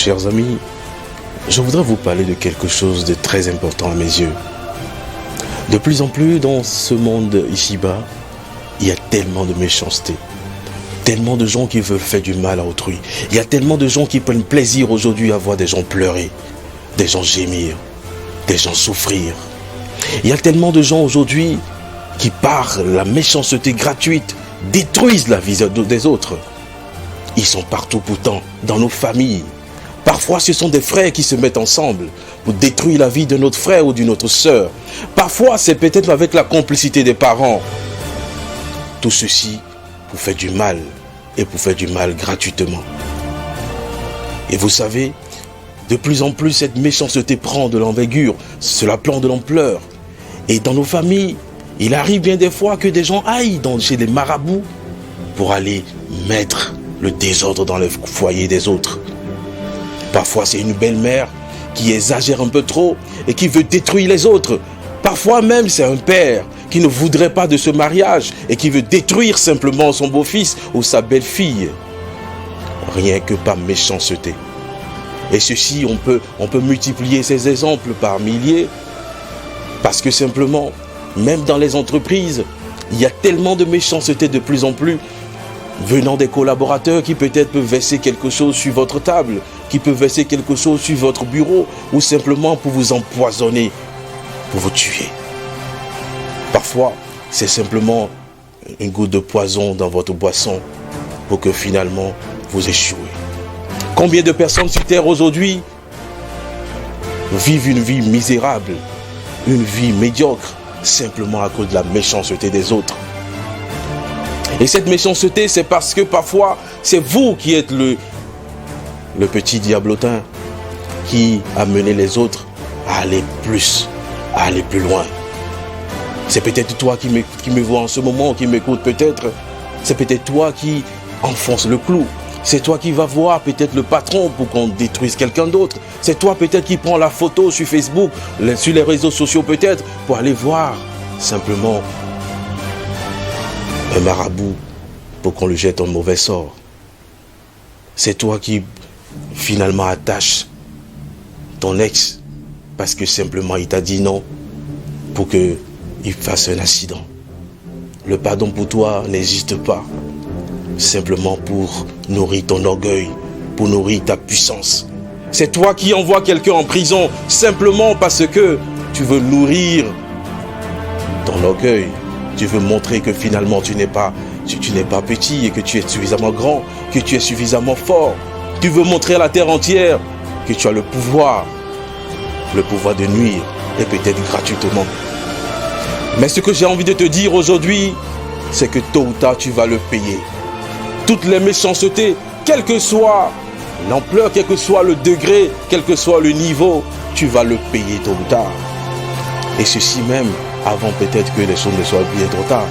Chers amis, je voudrais vous parler de quelque chose de très important à mes yeux. De plus en plus dans ce monde ici-bas, il y a tellement de méchanceté. Tellement de gens qui veulent faire du mal à autrui. Il y a tellement de gens qui prennent plaisir aujourd'hui à voir des gens pleurer, des gens gémir, des gens souffrir. Il y a tellement de gens aujourd'hui qui, par la méchanceté gratuite, détruisent la vie des autres. Ils sont partout pourtant, dans nos familles. Parfois, ce sont des frères qui se mettent ensemble pour détruire la vie de notre frère ou d'une autre sœur. Parfois, c'est peut-être avec la complicité des parents. Tout ceci pour faire du mal et pour faire du mal gratuitement. Et vous savez, de plus en plus, cette méchanceté prend de l'envergure, cela prend de l'ampleur. Et dans nos familles, il arrive bien des fois que des gens aillent chez les marabouts pour aller mettre le désordre dans le foyer des autres. Parfois, c'est une belle-mère qui exagère un peu trop et qui veut détruire les autres. Parfois même, c'est un père qui ne voudrait pas de ce mariage et qui veut détruire simplement son beau-fils ou sa belle-fille. Rien que par méchanceté. Et ceci, on peut multiplier ces exemples par milliers. Parce que simplement, même dans les entreprises, il y a tellement de méchanceté de plus en plus venant des collaborateurs qui peut-être peuvent verser quelque chose sur votre table, qui peuvent verser quelque chose sur votre bureau, ou simplement pour vous empoisonner, pour vous tuer. Parfois, c'est simplement une goutte de poison dans votre boisson pour que finalement vous échouez. Combien de personnes sur Terre aujourd'hui vivent une vie misérable, une vie médiocre, simplement à cause de la méchanceté des autres? Et cette méchanceté, c'est parce que parfois, c'est vous qui êtes le petit diablotin qui a mené les autres à aller plus loin. C'est peut-être toi qui me vois en ce moment, qui m'écoute peut-être. C'est peut-être toi qui enfonce le clou. C'est toi qui vas voir peut-être le patron pour qu'on détruise quelqu'un d'autre. C'est toi peut-être qui prends la photo sur Facebook, sur les réseaux sociaux peut-être, pour aller voir simplement un marabout pour qu'on lui jette un mauvais sort. C'est toi qui finalement attaches ton ex parce que simplement il t'a dit non pour qu'il fasse un accident. Le pardon pour toi n'existe pas. Simplement pour nourrir ton orgueil, pour nourrir ta puissance. C'est toi qui envoies quelqu'un en prison simplement parce que tu veux nourrir ton orgueil. Tu veux montrer que finalement tu n'es pas petit et que tu es suffisamment grand, que tu es suffisamment fort. Tu veux montrer à la terre entière que tu as le pouvoir de nuire et peut-être gratuitement. Mais ce que j'ai envie de te dire aujourd'hui, c'est que tôt ou tard tu vas le payer. Toutes les méchancetés, quelle que soit l'ampleur, quel que soit le degré, quel que soit le niveau, tu vas le payer tôt ou tard. Et ceci même avant peut-être que les choses ne soient bien trop tard.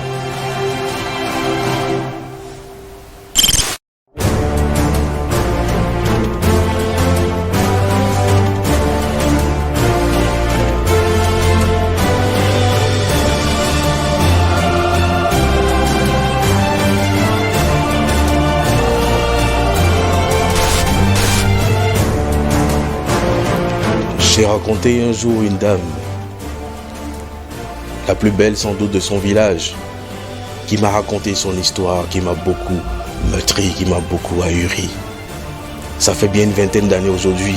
J'ai rencontré un jour une dame, la plus belle sans doute de son village, qui m'a raconté son histoire, qui m'a beaucoup meurtri, qui m'a beaucoup ahuri. Ça fait bien une vingtaine d'années aujourd'hui.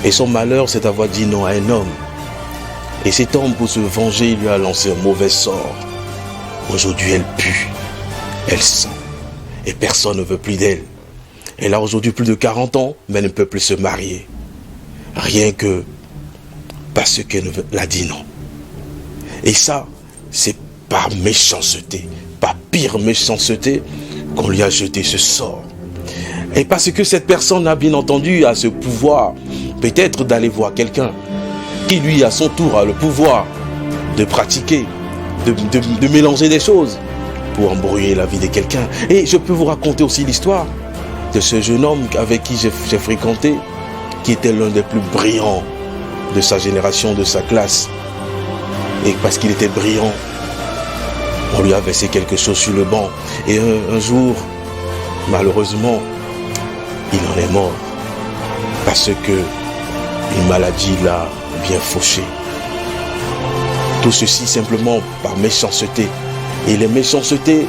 Et son malheur, c'est d'avoir dit non à un homme. Et cet homme, pour se venger, lui a lancé un mauvais sort. Aujourd'hui, elle pue, elle sent, et personne ne veut plus d'elle. Elle a aujourd'hui plus de 40 ans, mais elle ne peut plus se marier. Rien que parce qu'elle a dit non. Et ça, c'est par méchanceté, par pire méchanceté, qu'on lui a jeté ce sort. Et parce que cette personne a bien entendu a ce pouvoir, peut-être d'aller voir quelqu'un, qui lui à son tour a le pouvoir de pratiquer, de mélanger des choses, pour embrouiller la vie de quelqu'un. Et je peux vous raconter aussi l'histoire de ce jeune homme avec qui j'ai fréquenté, qui était l'un des plus brillants de sa génération, de sa classe. Et parce qu'il était brillant, on lui a versé quelque chose sur le banc. Et un jour, malheureusement, il en est mort. parce que une maladie l'a bien fauché. Tout ceci simplement par méchanceté. Et les méchancetés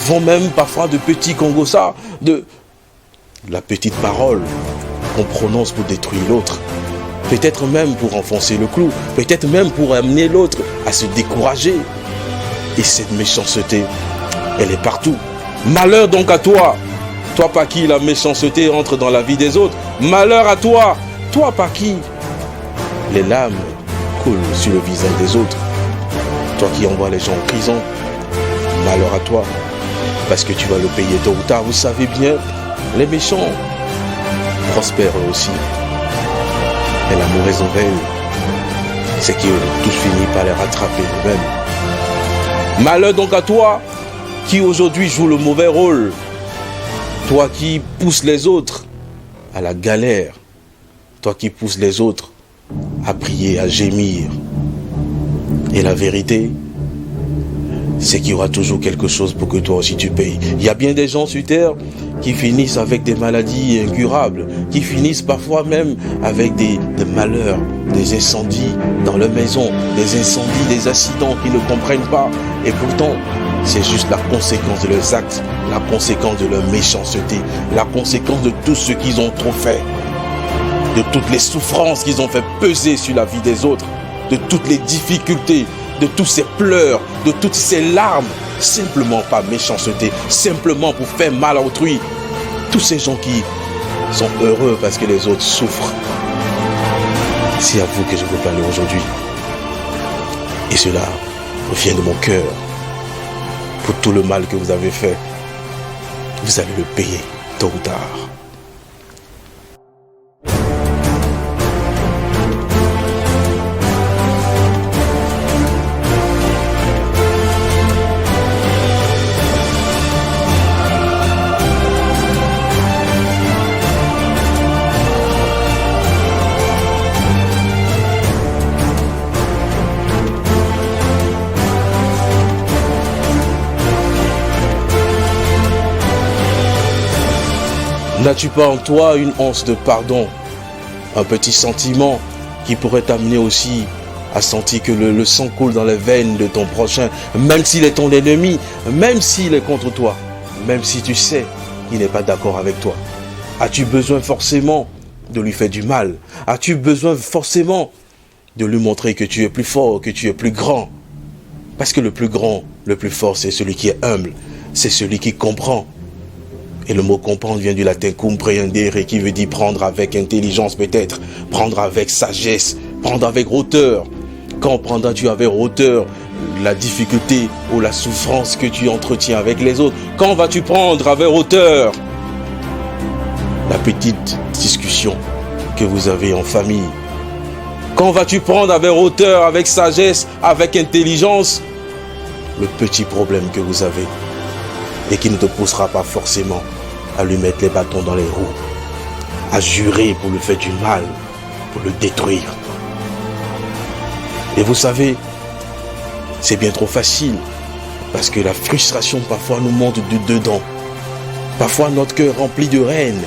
vont même parfois de petits congossas, de la petite parole qu'on prononce pour détruire l'autre. Peut-être même pour enfoncer le clou, peut-être même pour amener l'autre à se décourager. Et cette méchanceté, elle est partout. Malheur donc à toi, toi par qui la méchanceté entre dans la vie des autres. Malheur à toi, toi par qui les larmes coulent sur le visage des autres. Toi qui envoies les gens en prison, malheur à toi, parce que tu vas le payer tôt ou tard. Vous savez bien, les méchants prospèrent aussi. Et la mauvaise nouvelle, c'est que tout finit par les rattraper eux-mêmes. Malheur donc à toi qui aujourd'hui joue le mauvais rôle. Toi qui pousses les autres à la galère. Toi qui pousses les autres à prier, à gémir. Et la vérité, c'est qu'il y aura toujours quelque chose pour que toi aussi tu payes. Il y a bien des gens sur terre qui finissent avec des maladies incurables, qui finissent parfois même avec des malheurs, des incendies dans leur maison, des incendies, des accidents qu'ils ne comprennent pas. Et pourtant, c'est juste la conséquence de leurs actes, la conséquence de leur méchanceté, la conséquence de tout ce qu'ils ont trop fait, de toutes les souffrances qu'ils ont fait peser sur la vie des autres, de toutes les difficultés, de tous ces pleurs, de toutes ces larmes, simplement par méchanceté, simplement pour faire mal à autrui. Tous ces gens qui sont heureux parce que les autres souffrent. C'est à vous que je veux parler aujourd'hui. Et cela vient de mon cœur. Pour tout le mal que vous avez fait, vous allez le payer tôt ou tard. N'as-tu pas en toi une once de pardon, un petit sentiment qui pourrait t'amener aussi à sentir que le sang coule dans les veines de ton prochain, même s'il est ton ennemi, même s'il est contre toi, même si tu sais qu'il n'est pas d'accord avec toi? As-tu besoin forcément de lui faire du mal? As-tu besoin forcément de lui montrer que tu es plus fort, que tu es plus grand? Parce que le plus grand, le plus fort, c'est celui qui est humble, c'est celui qui comprend. Et le mot comprendre vient du latin comprehendere, qui veut dire prendre avec intelligence peut-être, prendre avec sagesse, prendre avec hauteur. Quand prendras-tu avec hauteur la difficulté ou la souffrance que tu entretiens avec les autres? Quand vas-tu prendre avec hauteur la petite discussion que vous avez en famille? Quand vas-tu prendre avec hauteur, avec sagesse, avec intelligence, le petit problème que vous avez et qui ne te poussera pas forcément à lui mettre les bâtons dans les roues, à jurer pour lui faire du mal, pour le détruire? Et vous savez, c'est bien trop facile, parce que la frustration parfois nous monte de dedans. Parfois notre cœur rempli de haine,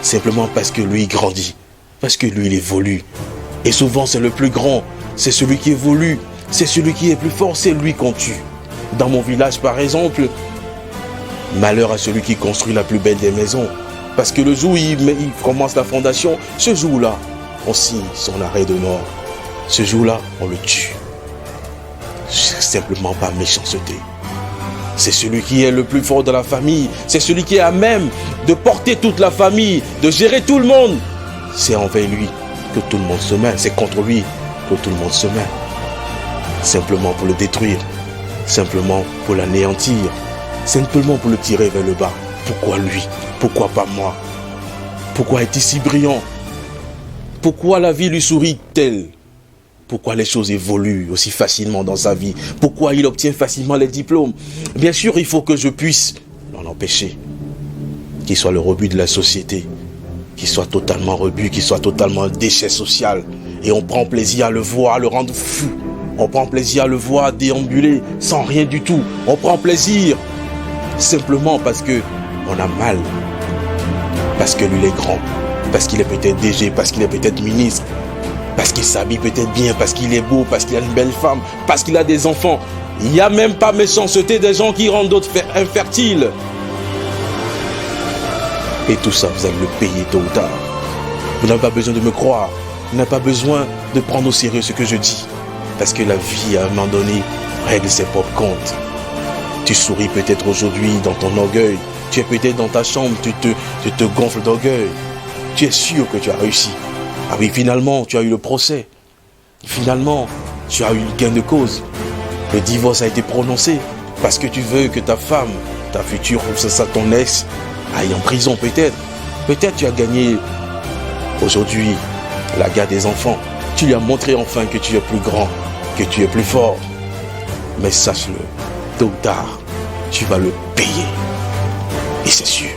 simplement parce que lui grandit, parce que lui il évolue. Et souvent c'est le plus grand, c'est celui qui évolue, c'est celui qui est plus fort, c'est lui qu'on tue. Dans mon village par exemple, malheur à celui qui construit la plus belle des maisons. Parce que le jour où il commence la fondation, ce jour-là, on signe son arrêt de mort. Ce jour-là, on le tue. Simplement par méchanceté. C'est celui qui est le plus fort de la famille. C'est celui qui est à même de porter toute la famille, de gérer tout le monde. C'est envers lui que tout le monde se met. C'est contre lui que tout le monde se met. Simplement pour le détruire. Simplement pour l'anéantir. Simplement pour le tirer vers le bas. Pourquoi lui? Pourquoi pas moi? Pourquoi est-il si brillant? Pourquoi la vie lui sourit-elle? Pourquoi les choses évoluent aussi facilement dans sa vie? Pourquoi il obtient facilement les diplômes? Bien sûr, il faut que je puisse l'en empêcher. Qu'il soit le rebut de la société. Qu'il soit totalement rebut, qu'il soit totalement un déchet social. Et on prend plaisir à le voir, à le rendre fou. On prend plaisir à le voir déambuler sans rien du tout. On prend plaisir simplement parce que on a mal. Parce que lui il est grand. Parce qu'il est peut-être DG, parce qu'il est peut-être ministre, parce qu'il s'habille peut-être bien, parce qu'il est beau, parce qu'il a une belle femme, parce qu'il a des enfants. Il n'y a même pas méchanceté des gens qui rendent d'autres infertiles. Et tout ça, vous allez le payer tôt ou tard. Vous n'avez pas besoin de me croire. Vous n'avez pas besoin de prendre au sérieux ce que je dis. Parce que la vie, à un moment donné, règle ses propres comptes. Tu souris peut-être aujourd'hui dans ton orgueil. Tu es peut-être dans ta chambre, tu te gonfles d'orgueil. Tu es sûr que tu as réussi. Ah oui, finalement, tu as eu le procès. Finalement, tu as eu le gain de cause. Le divorce a été prononcé parce que tu veux que ta femme, ta future, ou c'est ça ton ex, aille en prison peut-être. Peut-être tu as gagné aujourd'hui la garde des enfants. Tu lui as montré enfin que tu es plus grand, que tu es plus fort. Mais sache-le, tôt ou tard, tu vas le payer. Et c'est sûr.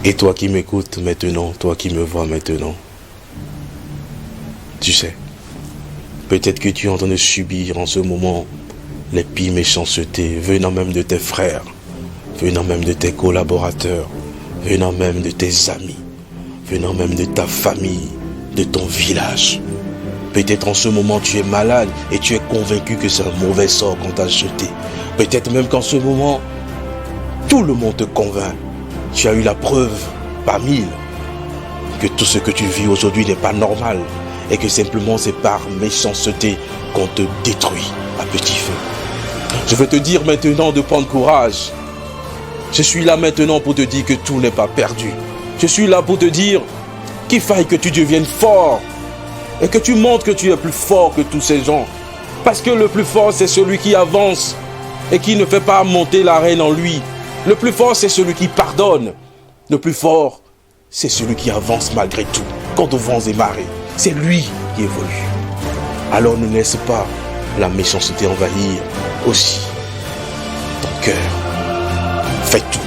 Et toi qui m'écoutes maintenant, toi qui me vois maintenant, tu sais, peut-être que tu es en train de subir en ce moment les pires méchancetés venant même de tes frères, venant même de tes collaborateurs, venant même de tes amis, venant même de ta famille, de ton village. Peut-être en ce moment tu es malade et tu es convaincu que c'est un mauvais sort qu'on t'a jeté. Peut-être même qu'en ce moment, tout le monde te convainc. Tu as eu la preuve par mille que tout ce que tu vis aujourd'hui n'est pas normal et que simplement c'est par méchanceté qu'on te détruit à petit feu. Je veux te dire maintenant de prendre courage. Je suis là maintenant pour te dire que tout n'est pas perdu. Je suis là pour te dire qu'il faille que tu deviennes fort et que tu montres que tu es plus fort que tous ces gens. Parce que le plus fort, c'est celui qui avance et qui ne fait pas monter la reine en lui. Le plus fort, c'est celui qui pardonne. Le plus fort, c'est celui qui avance malgré tout, contre vents et marées. C'est lui qui évolue. Alors ne laisse pas la méchanceté envahir aussi ton cœur. Fais tout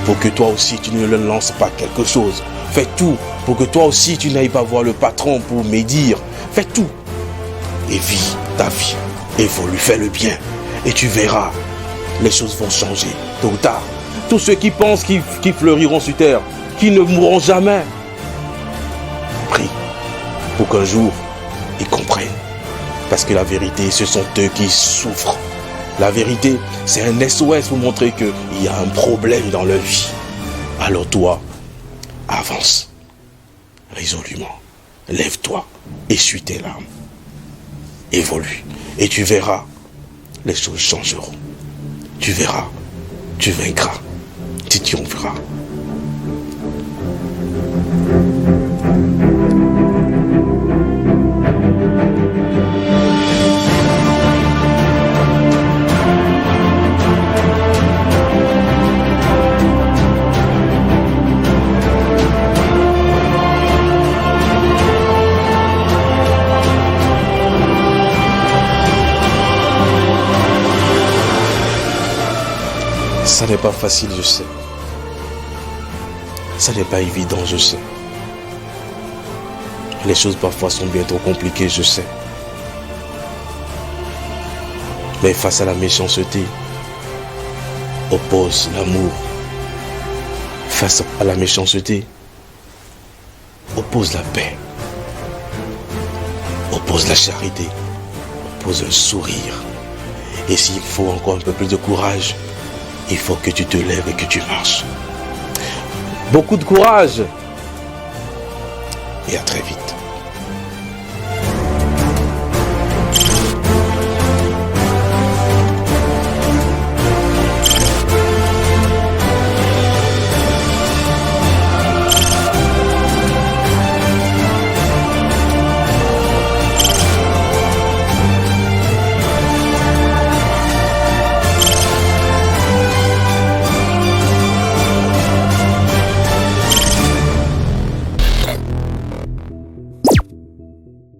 pour que toi aussi tu ne le lances pas quelque chose. Fais tout pour que toi aussi tu n'ailles pas voir le patron pour médire. Fais tout et vis ta vie. Évolue, fais le bien et tu verras. Les choses vont changer, tôt ou tard. Tous ceux qui pensent qu'ils fleuriront sur terre, qui ne mourront jamais, prie pour qu'un jour, ils comprennent. Parce que la vérité, ce sont eux qui souffrent. La vérité, c'est un SOS pour montrer qu'il y a un problème dans leur vie. Alors toi, avance résolument. Lève-toi, essuie tes larmes. Évolue. Et tu verras, les choses changeront. Tu verras, tu vaincras, tu triompheras. Ça n'est pas facile, je sais. Ça n'est pas évident, je sais. Les choses parfois sont bien trop compliquées, je sais. Mais face à la méchanceté, oppose l'amour. Face à la méchanceté, oppose la paix. Oppose la charité. Oppose un sourire. Et s'il faut encore un peu plus de courage, il faut que tu te lèves et que tu marches. Beaucoup de courage. Et à très vite.